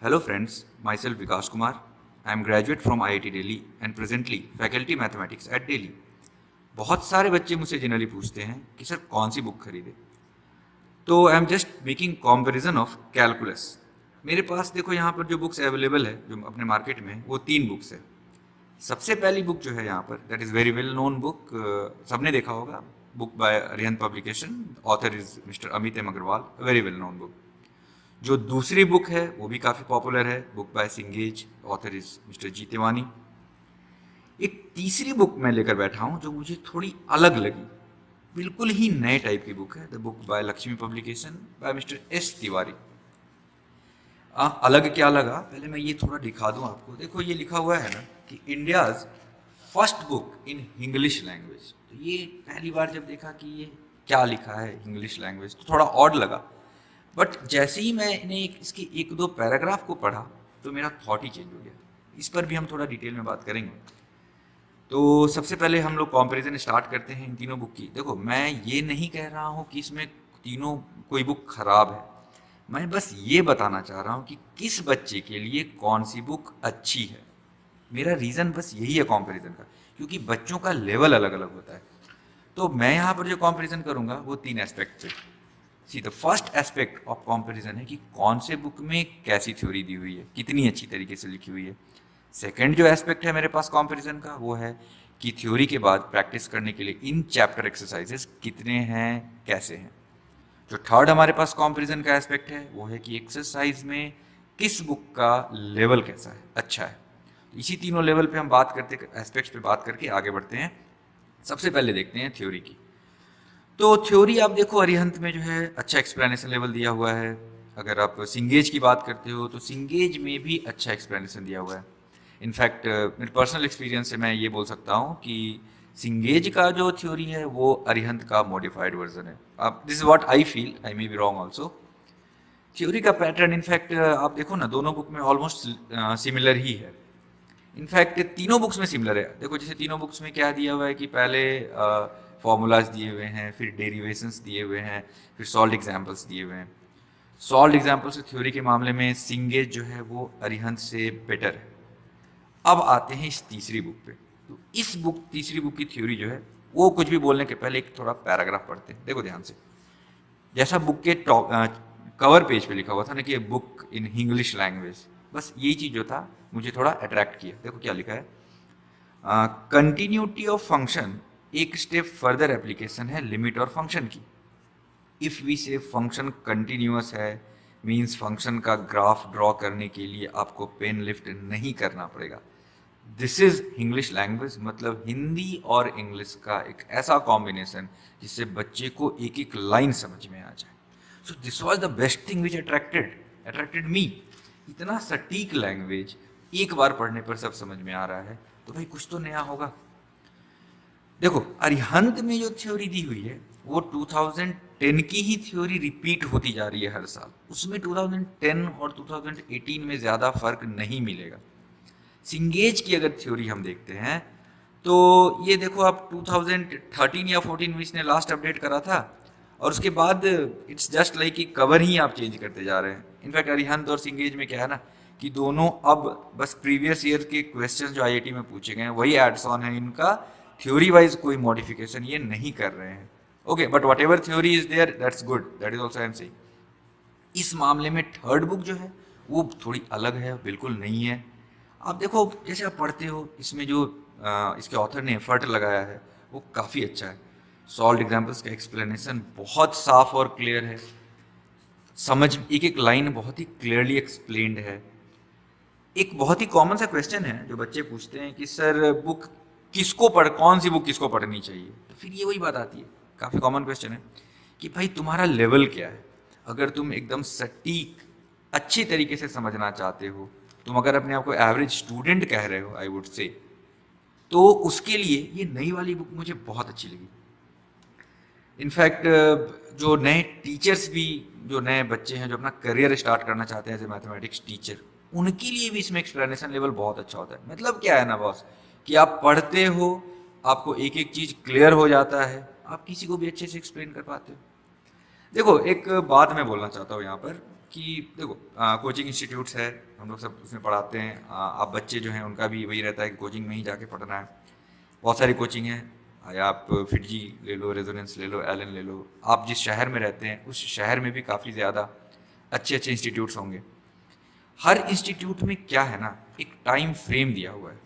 Hello friends, myself Vikas Kumar. I am graduate from IIT Delhi and presently faculty mathematics at Delhi. बहुत सारे बच्चे मुझसे generally पूछते हैं कि सर कौन सी बुक खरीदे, तो I am just making comparison of calculus. मेरे पास देखो यहाँ पर जो बुक्स अवेलेबल है जो अपने मार्केट में वो तीन बुक्स है। सबसे पहली बुक जो है यहाँ पर that is very well known book, सबने देखा होगा, book by Arihant publication, author is mister Amit M Agarwal, very well known book. जो दूसरी बुक है वो भी काफ़ी पॉपुलर है, book by Cengage, author is mister G Tewani. एक तीसरी बुक मैं लेकर बैठा हूँ जो मुझे थोड़ी अलग लगी, बिल्कुल ही नए टाइप की बुक है, the book by Lakshmi publication by mister S Tiwari. अलग क्या लगा, पहले मैं ये थोड़ा दिखा दूं आपको। देखो ये लिखा हुआ है ना कि India's first book in English language. तो ये पहली बार जब देखा कि ये क्या लिखा है इंग्लिश लैंग्वेज तो थोड़ा ऑड लगा, बट जैसे ही मैंने इसके एक दो पैराग्राफ को पढ़ा तो मेरा थॉट ही चेंज हो गया। इस पर भी हम थोड़ा डिटेल में बात करेंगे। तो सबसे पहले हम लोग कंपैरिजन स्टार्ट करते हैं इन तीनों बुक की। देखो मैं ये नहीं कह रहा हूँ कि इसमें तीनों कोई बुक खराब है, मैं बस ये बताना चाह रहा हूँ कि किस बच्चे के लिए कौन सी बुक अच्छी है। मेरा रीज़न बस यही है कंपैरिजन का, क्योंकि बच्चों का लेवल अलग अलग होता है। तो मैं यहाँ पर जो कंपैरिजन करूँगा वो तीन एस्पेक्ट से। See the first aspect of comparison है कि कौन से बुक में कैसी थ्योरी दी हुई है, कितनी अच्छी तरीके से लिखी हुई है। सेकंड जो एस्पेक्ट है मेरे पास कंपैरिजन का वो है कि थ्योरी के बाद प्रैक्टिस करने के लिए इन चैप्टर एक्सरसाइजेस कितने हैं, कैसे हैं। जो थर्ड हमारे पास कंपैरिजन का एस्पेक्ट है वो है कि एक्सरसाइज में किस बुक का लेवल कैसा है, अच्छा है। तो इसी तीनों लेवल पे हम बात करते एस्पेक्ट्स पे बात करके आगे बढ़ते हैं। सबसे पहले देखते हैं थ्योरी की। तो थ्योरी आप देखो अरिहंत में जो है अच्छा एक्सप्लेनेशन लेवल दिया हुआ है। अगर आप सिंगेज की बात करते हो तो सिंगेज में भी अच्छा एक्सप्लेनेशन दिया हुआ है। इनफैक्ट मेरे पर्सनल एक्सपीरियंस से मैं ये बोल सकता हूँ कि सिंगेज का जो थ्योरी है वो अरिहंत का मॉडिफाइड वर्जन है। अब this is what I feel, I may be wrong also. Theory का पैटर्न इनफैक्ट आप देखो ना दोनों बुक में ऑलमोस्ट सिमिलर ही है। इनफैक्ट तीनों बुक्स में सिमिलर है। देखो जैसे तीनों बुक्स में क्या दिया हुआ है कि पहले फॉर्मूलाज दिए हुए हैं, फिर डेरिवेशंस दिए हुए हैं, फिर सॉल्व एग्जाम्पल्स दिए हुए हैं। सॉल्व एग्जाम्पल्स थ्योरी के मामले में सिंगेज जो है वो अरिहंत से बेटर है। अब आते हैं इस तीसरी बुक पे। तो इस बुक तीसरी बुक की थ्योरी जो है वो कुछ भी बोलने के पहले एक थोड़ा पैराग्राफ पढ़ते हैं। देखो ध्यान से, जैसा बुक के टॉप कवर पेज पे लिखा हुआ था ना कि बुक इन इंग्लिश लैंग्वेज, बस यही चीज़ जो था मुझे थोड़ा अट्रैक्ट किया। देखो क्या लिखा है, कंटिन्यूटी ऑफ फंक्शन एक स्टेप फर्दर एप्लीकेशन है लिमिट और फंक्शन की। इफ़ वी से फंक्शन कंटिन्यूअस है मीन्स फंक्शन का ग्राफ ड्रॉ करने के लिए आपको पेन लिफ्ट नहीं करना पड़ेगा। दिस इज इंग्लिश लैंग्वेज, मतलब हिंदी और इंग्लिश का एक ऐसा कॉम्बिनेशन जिससे बच्चे को एक एक लाइन समझ में आ जाए। So this was the best thing which attracted मी। इतना सटीक लैंग्वेज एक बार पढ़ने पर सब समझ में आ रहा है तो भाई कुछ तो नया होगा। देखो अरिहंत में जो थ्योरी दी हुई है वो 2010 की ही थ्योरी रिपीट होती जा रही है हर साल। उसमें 2010 और 2018 में ज़्यादा फर्क नहीं मिलेगा। सिंगेज की अगर थ्योरी हम देखते हैं तो ये देखो आप 2013 या 14 में इसने लास्ट अपडेट करा था और उसके बाद इट्स जस्ट लाइक कि कवर ही आप चेंज करते जा रहे हैं। इनफैक्ट अरिहंत और सिंगेज में क्या है ना कि दोनों अब बस प्रीवियस ईयर के क्वेश्चन जो आईआईटी में पूछे गए हैं वही एड्स ऑन है इनका, थ्योरी वाइज कोई मॉडिफिकेशन ये नहीं कर रहे हैं। Okay, but whatever theory is there that's good, that is also I am saying. इस मामले में थर्ड बुक जो है वो थोड़ी अलग है, बिल्कुल नहीं है। आप देखो जैसे आप पढ़ते हो इसमें जो इसके ऑथर ने एफर्ट लगाया है वो काफ़ी अच्छा है। सॉल्व एग्जाम्पल्स का एक्सप्लेनेशन बहुत साफ और क्लियर है, समझ एक एक लाइन बहुत ही क्लियरली एक्सप्लेन्ड है। एक बहुत ही कॉमन सा क्वेश्चन है जो बच्चे पूछते हैं कि सर बुक किसको पढ़ कौन सी बुक किसको पढ़नी चाहिए, तो फिर ये वही बात आती है, काफ़ी कॉमन क्वेश्चन है कि भाई तुम्हारा लेवल क्या है। अगर तुम एकदम सटीक अच्छी तरीके से समझना चाहते हो, तुम अगर अपने आप को एवरेज स्टूडेंट कह रहे हो आई वुड से, तो उसके लिए ये नई वाली बुक मुझे बहुत अच्छी लगी। इनफैक्ट जो नए टीचर्स भी, जो नए बच्चे हैं जो अपना करियर स्टार्ट करना चाहते हैं एज ए मैथमेटिक्स टीचर, उनके लिए भी इसमें एक्सप्लेनेशन लेवल बहुत अच्छा होता है। मतलब क्या है ना बॉस कि आप पढ़ते हो, आपको एक एक चीज़ क्लियर हो जाता है, आप किसी को भी अच्छे से एक्सप्लेन कर पाते हो। देखो एक बात मैं बोलना चाहता हूँ यहाँ पर कि देखो कोचिंग इंस्टीट्यूट्स है, हम लोग सब उसमें पढ़ाते हैं। आप बच्चे जो हैं उनका भी वही रहता है कि कोचिंग में ही जाके पढ़ना है। बहुत सारी कोचिंग है, आप फिटजी ले लो, रेजोनेंस ले लो, एलन ले लो। आप जिस शहर में रहते हैं उस शहर में भी काफ़ी ज़्यादा अच्छे अच्छे इंस्टीट्यूट्स होंगे। हर इंस्टीट्यूट में क्या है ना, एक टाइम फ्रेम दिया हुआ है।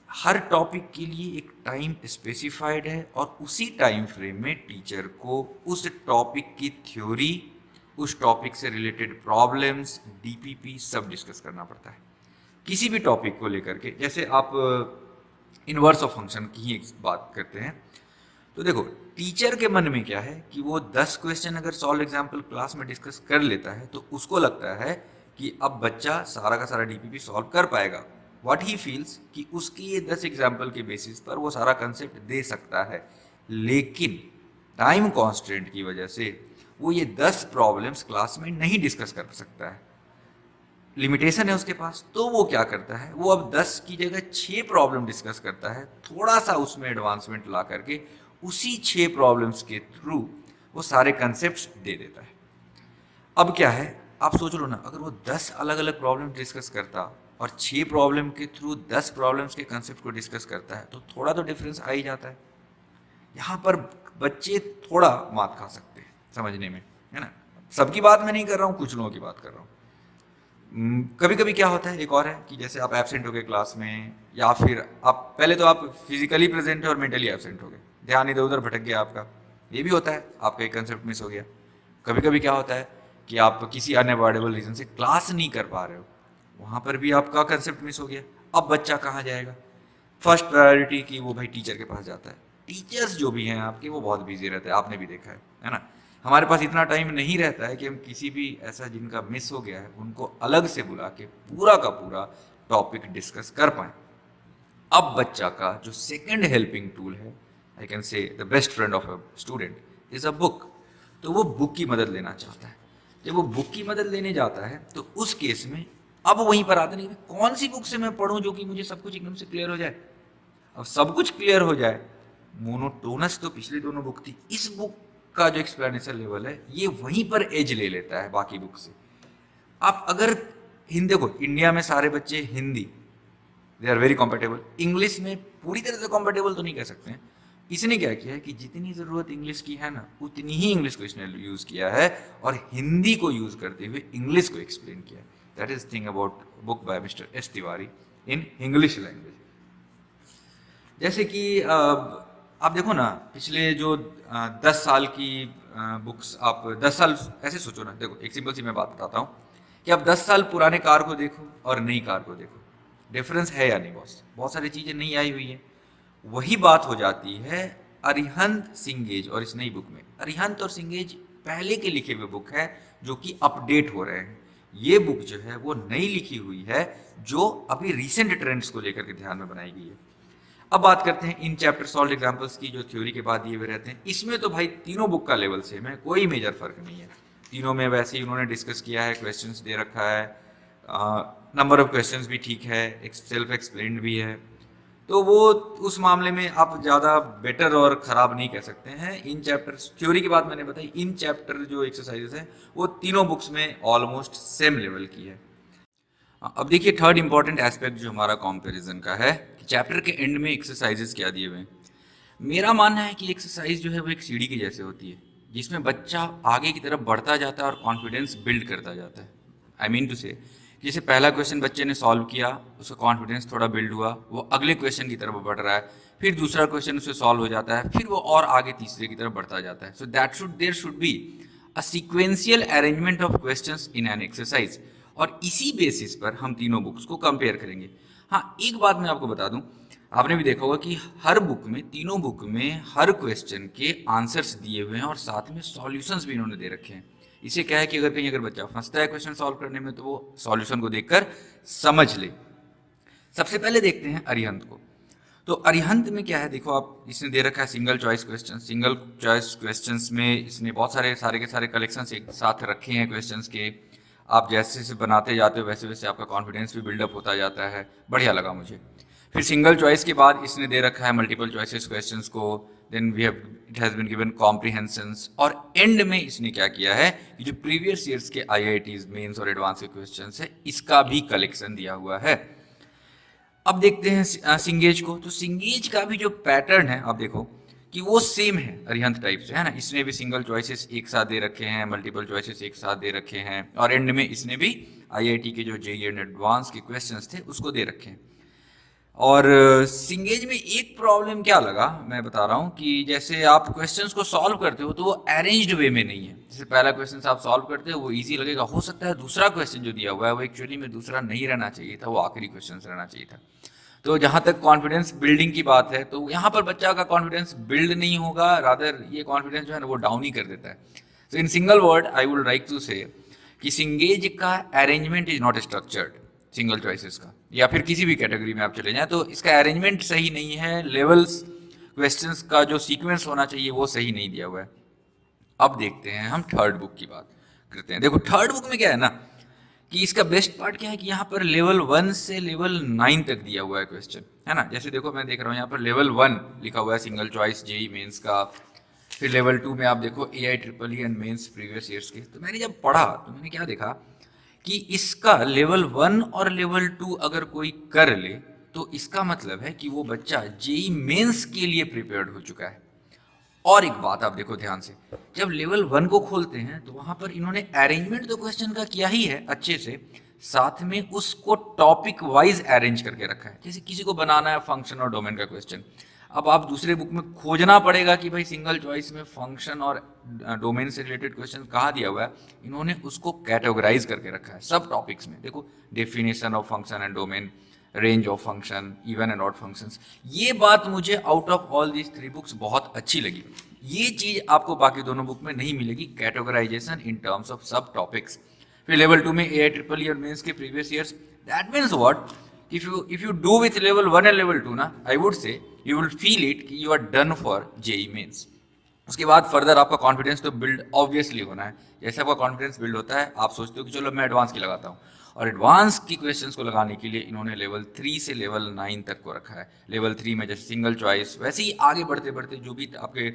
हर टॉपिक के लिए एक टाइम स्पेसिफाइड है और उसी टाइम फ्रेम में टीचर को उस टॉपिक की थ्योरी, उस टॉपिक से रिलेटेड प्रॉब्लम्स, डीपीपी सब डिस्कस करना पड़ता है। किसी भी टॉपिक को लेकर के, जैसे आप इनवर्स ऑफ फंक्शन की ही एक बात करते हैं, तो देखो टीचर के मन में क्या है कि वो 10 क्वेश्चन अगर सॉल्व एग्जाम्पल क्लास में डिस्कस कर लेता है तो उसको लगता है कि अब बच्चा सारा का सारा डीपीपी सॉल्व कर पाएगा। व्हाट ही फील्स कि उसकी ये 10 एग्जाम्पल के बेसिस पर वो सारा कंसेप्ट दे सकता है, लेकिन टाइम कॉन्स्टेंट की वजह से वो ये 10 प्रॉब्लम्स क्लास में नहीं डिस्कस कर सकता है, लिमिटेशन है उसके पास। तो वो क्या करता है, वो अब 10 की जगह 6 प्रॉब्लम डिस्कस करता है, थोड़ा सा उसमें एडवांसमेंट ला करके उसी 6 प्रॉब्लम्स के थ्रू वो सारे कंसेप्ट्स दे देता है। अब क्या है, आप सोच लो ना, अगर वो 10 अलग अलग प्रॉब्लम डिस्कस करता और 6 प्रॉब्लम के थ्रू 10 प्रॉब्लम्स के कंसेप्ट को डिस्कस करता है तो थोड़ा तो डिफरेंस आ ही जाता है। यहाँ पर बच्चे थोड़ा मात खा सकते हैं समझने में, है ना। सबकी बात मैं नहीं कर रहा हूँ, कुछ लोगों की बात कर रहा हूँ। कभी कभी क्या होता है, एक और है कि जैसे आप एब्सेंट हो गए क्लास में, या फिर आप पहले तो आप फिजिकली प्रेजेंट है और मेंटली एब्सेंट हो गए, ध्यान इधर उधर भटक गया आपका, ये भी होता है, आपका एक कंसेप्ट मिस हो गया। कभी कभी क्या होता है कि आप किसी अनअवॉइडेबल रीजन से क्लास नहीं कर पा रहे हो, वहाँ पर भी आपका कंसेप्ट मिस हो गया। अब बच्चा कहाँ जाएगा, फर्स्ट प्रायोरिटी की वो भाई टीचर के पास जाता है। टीचर्स जो भी हैं आपके वो बहुत बिजी रहते हैं, आपने भी देखा है ना। हमारे पास इतना टाइम नहीं रहता है कि हम किसी भी ऐसा जिनका मिस हो गया है उनको अलग से बुला के पूरा का पूरा टॉपिक डिस्कस कर पाए। अब बच्चा का जो सेकंड हेल्पिंग टूल है, I can say the best friend of a student is a book. तो वो बुक की मदद लेना चाहता है। जब वो बुक की मदद लेने जाता है तो उस केस में अब वहीं पर आता नहीं कि कौन सी बुक से मैं पढ़ूं जो कि मुझे सब कुछ एकदम से क्लियर हो जाए। अब सब कुछ क्लियर हो जाए, मोनोटोनस तो पिछली दोनों बुक थी, इस बुक का जो एक्सप्लेनेशन लेवल है ये वहीं पर एज ले लेता है बाकी बुक से। आप अगर हिंदी देखो, इंडिया में सारे बच्चे Hindi they are very comfortable, English में पूरी तरह से कॉम्फर्टेबल तो नहीं कह सकते हैं। इसने क्या किया है कि जितनी ज़रूरत इंग्लिश की है ना उतनी ही इंग्लिश को इसने यूज़ किया है और हिंदी को यूज़ करते हुए इंग्लिश को एक्सप्लेन किया है। That is thing about book by mister S Tiwari in English language. जैसे कि आप देखो ना, पिछले जो 10 साल की बुक्स, आप 10 साल ऐसे सोचो ना, देखो एक सिंपल सी मैं बात बताता हूँ कि आप 10 साल पुराने कार को देखो और नई कार को देखो, डिफरेंस है या नहीं बॉस? बहुत सारी चीज़ें नई आई हुई हैं। वही बात हो जाती है अरिहंत सिंगेज और इस नई बुक में। अरिहंत और सिंगेज पहले के लिखे हुए बुक है जो कि अपडेट हो रहे हैं। ये बुक जो है वो नई लिखी हुई है जो अभी रिसेंट ट्रेंड्स को लेकर के ध्यान में बनाई गई है। अब बात करते हैं इन चैप्टर सॉल्व एग्जांपल्स की जो थ्योरी के बाद दिए हुए रहते हैं। इसमें तो भाई तीनों बुक का लेवल सेम है, कोई मेजर फर्क नहीं है। तीनों में वैसे ही उन्होंने डिस्कस किया है, क्वेश्चंस दे रखा है, नंबर ऑफ क्वेश्चंस भी ठीक है, एक सेल्फ एक्सप्लेन्ड भी है। तो वो उस मामले में आप ज़्यादा बेटर और ख़राब नहीं कह सकते हैं। इन चैप्टर थ्योरी की बात मैंने बताई, इन चैप्टर जो एक्सरसाइजेस हैं वो तीनों बुक्स में ऑलमोस्ट सेम लेवल की है। अब देखिए थर्ड इंपॉर्टेंट एस्पेक्ट जो हमारा कंपैरिजन का है कि चैप्टर के एंड में एक्सरसाइजेस क्या दिए हुए हैं। मेरा मानना है कि एक्सरसाइज जो है वो एक सीढ़ी की जैसे होती है जिसमें बच्चा आगे की तरफ बढ़ता जाता है और कॉन्फिडेंस बिल्ड करता जाता है। आई मीन टू से, जैसे पहला क्वेश्चन बच्चे ने सॉल्व किया, उसका कॉन्फिडेंस थोड़ा बिल्ड हुआ, वो अगले क्वेश्चन की तरफ बढ़ रहा है, फिर दूसरा क्वेश्चन उससे सॉल्व हो जाता है, फिर वो और आगे तीसरे की तरफ बढ़ता जाता है। So there should be a sequential arrangement of questions in an exercise, और इसी बेसिस पर हम तीनों बुक्स को कंपेयर करेंगे। हाँ, एक बात मैं आपको बता दूं, आपने भी देखा होगा कि हर बुक में, तीनों बुक में हर क्वेश्चन के आंसर्स दिए हुए हैं और साथ में सॉल्यूशंस भी इन्होंने दे रखे हैं। इसे क्या है कि अगर कहीं अगर बच्चा फंसता है क्वेश्चन सॉल्व करने में तो वो सॉल्यूशन को देखकर समझ ले। सबसे पहले देखते हैं अरिहंत को। तो अरिहंत में क्या है, देखो आप, इसने दे रखा है single choice question. Single choice questions में इसने बहुत सारे के सारे कलेक्शंस एक साथ रखे हैं क्वेश्चंस के। आप जैसे जैसे बनाते जाते हो वैसे वैसे आपका कॉन्फिडेंस भी बिल्डअप होता जाता है, बढ़िया लगा मुझे। फिर सिंगल चॉइस के बाद इसने दे रखा है मल्टीपल चॉइसेस क्वेश्चंस को, then we have it has been given comprehensions, और एंड में इसने क्या किया है कि जो प्रीवियस ईयर्स के आईआईटीज मेंस और एडवांस के क्वेश्चंस है इसका भी कलेक्शन दिया हुआ है। अब देखते हैं सिंगेज को। तो सिंगेज का भी जो पैटर्न है आप देखो कि वो सेम है अरिहंत टाइप से, है ना। इसने भी सिंगल चॉइसेस एक साथ दे रखे हैं, मल्टीपल चॉइसेस एक साथ दे रखे हैं, और एंड में इसने भी आईआईटी के जो जेईई एंड एडवांस के क्वेश्चंस थे उसको दे रखे हैं। और सिंगेज में एक प्रॉब्लम क्या लगा मैं बता रहा हूँ कि जैसे आप क्वेश्चंस को सॉल्व करते हो तो वो अरेंज्ड वे में नहीं है। जैसे पहला क्वेश्चन आप सॉल्व करते हो वो इजी लगेगा, हो सकता है दूसरा क्वेश्चन जो दिया हुआ है वो एक्चुअली में दूसरा नहीं रहना चाहिए था, वो आखिरी क्वेश्चन रहना चाहिए था। तो जहाँ तक कॉन्फिडेंस बिल्डिंग की बात है तो यहाँ पर बच्चा का कॉन्फिडेंस बिल्ड नहीं होगा, रादर ये कॉन्फिडेंस जो है ना वो डाउन ही कर देता है। So in single word I would like to say कि सिंगेज का arrangement is not structured, single choices का या फिर किसी भी कैटेगरी में आप चले जाएं तो इसका अरेंजमेंट सही नहीं है, लेवल्स क्वेश्चंस का जो सीक्वेंस होना चाहिए वो सही नहीं दिया हुआ है। अब देखते हैं हम थर्ड बुक की बात करते हैं। देखो थर्ड बुक में क्या है ना कि इसका बेस्ट पार्ट क्या है कि यहाँ पर लेवल 1 से लेवल 9 तक दिया हुआ है क्वेश्चन, है ना। जैसे देखो मैं देख रहा हूँ यहाँ पर लेवल 1 लिखा हुआ है सिंगल चॉइस जेईई मेंस का, फिर लेवल 2 में आप देखो AIEEE and mains previous years के। तो मैंने जब पढ़ा तो मैंने क्या देखा कि इसका लेवल 1 और लेवल 2 अगर कोई कर ले तो इसका मतलब है कि वो बच्चा जेईई मेंस के लिए प्रिपेयर्ड हो चुका है। और एक बात आप देखो ध्यान से, जब लेवल 1 को खोलते हैं तो वहां पर इन्होंने अरेंजमेंट तो क्वेश्चन का किया ही है अच्छे से, साथ में उसको टॉपिक वाइज अरेंज करके रखा है। जैसे किसी को बनाना है फंक्शन और डोमेन का क्वेश्चन, अब आप दूसरे बुक में खोजना पड़ेगा कि भाई सिंगल चॉइस में फंक्शन और डोमेन से रिलेटेड क्वेश्चन कहाँ दिया हुआ है। इन्होंने उसको कैटेगराइज करके रखा है सब टॉपिक्स में। देखो definition of function and domain, range of function, even and odd functions. ये बात मुझे out of all these 3 books बहुत अच्छी लगी। ये चीज आपको बाकी दोनों बुक में नहीं मिलेगी, कैटेगराइजेशन इन टर्म्स ऑफ सब टॉपिक्स। फिर लेवल 2 में AIEEE और मेंस के previous years, that means what, if you do with level 1 and level 2 ना, I would say you will feel it कि you are done for JEE mains. उसके बाद further आपका कॉन्फिडेंस तो बिल्ड ऑब्वियसली होना है। जैसे आपका कॉन्फिडेंस बिल्ड होता है आप सोचते हो कि चलो मैं एडवांस की लगाता हूँ, और एडवांस की क्वेश्चंस को लगाने के लिए इन्होंने लेवल 3 से लेवल 9 तक को रखा है। लेवल 3 में जैसे सिंगल चॉइस, वैसे ही आगे बढ़ते बढ़ते जो भी आपके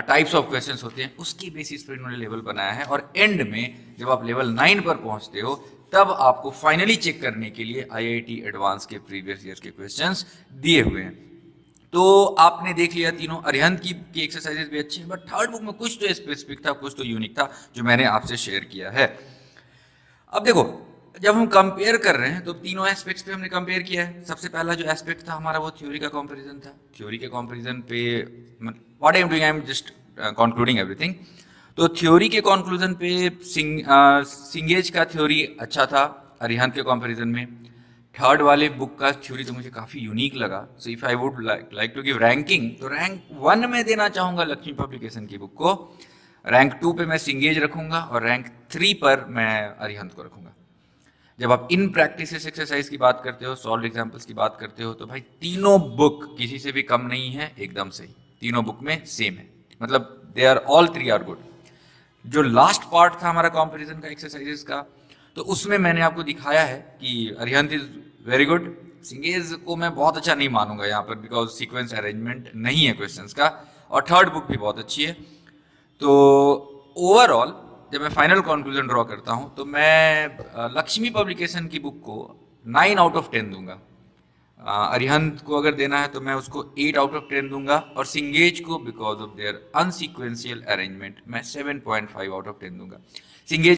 टाइप्स ऑफ क्वेश्चंस होते हैं उसकी बेसिस पर इन्होंने लेवल बनाया है। और एंड में जब आप लेवल 9 पर पहुंचते हो तब आपको फाइनली चेक करने के लिए आईआईटी एडवांस के प्रीवियस ईयर के क्वेश्चंस दिए हुए हैं। तो आपने देख लिया तीनों अरिहंत की एक्सरसाइजेस भी अच्छी हैं, बट थर्ड बुक में कुछ तो स्पेसिफिक था, कुछ तो यूनिक था जो मैंने आपसे शेयर किया है। अब देखो जब हम कंपेयर कर रहे हैं तो तीनों एस्पेक्ट्स पे हमने कंपेयर किया है। सबसे पहला जो एस्पेक्ट था हमारा वो थ्योरी का कंपैरिजन था। थ्योरी के कंपैरिजन पे what I am doing, I am just concluding everything. तो थ्योरी के कंक्लूजन पे सिंगेज का थ्योरी अच्छा था अरिहंत के कंपैरिजन में। थर्ड वाले बुक का थ्योरी तो मुझे काफ़ी यूनिक लगा। So if I would like to give ranking तो रैंक 1 में देना चाहूँगा लक्ष्मी पब्लिकेशन की बुक को, रैंक 2 पे मैं सिंगेज रखूँगा, और रैंक 3 पर मैं अरिहंत को रखूँगा। जब आप इन प्रैक्टिस एक्सरसाइज की बात करते हो, सॉल्व एग्जाम्पल्स की बात करते हो, तो भाई तीनों बुक किसी से भी कम नहीं है, एकदम सही, तीनों बुक में सेम है, मतलब they are all 3 are good. जो लास्ट पार्ट था हमारा कंपैरिजन का एक्सरसाइजेस का, तो उसमें मैंने आपको दिखाया है कि अरिहंत इज वेरी गुड, सिंगेज को मैं बहुत अच्छा नहीं मानूंगा यहाँ पर बिकॉज सीक्वेंस अरेंजमेंट नहीं है क्वेश्चंस का, और थर्ड बुक भी बहुत अच्छी है। तो ओवरऑल जब मैं फाइनल कंक्लूजन ड्रॉ करता हूँ तो मैं लक्ष्मी पब्लिकेशन की बुक को 9 आउट ऑफ 10 दूंगा। अरिहंत को अगर देना है तो मैं उसको 8 आउट ऑफ 10 दूंगा, और सिंगेज को बिकॉज ऑफ देयर अनसीक्वेंशियल अरेंजमेंट मैं 7.5 आउट ऑफ 10 दूंगा। सिंगेज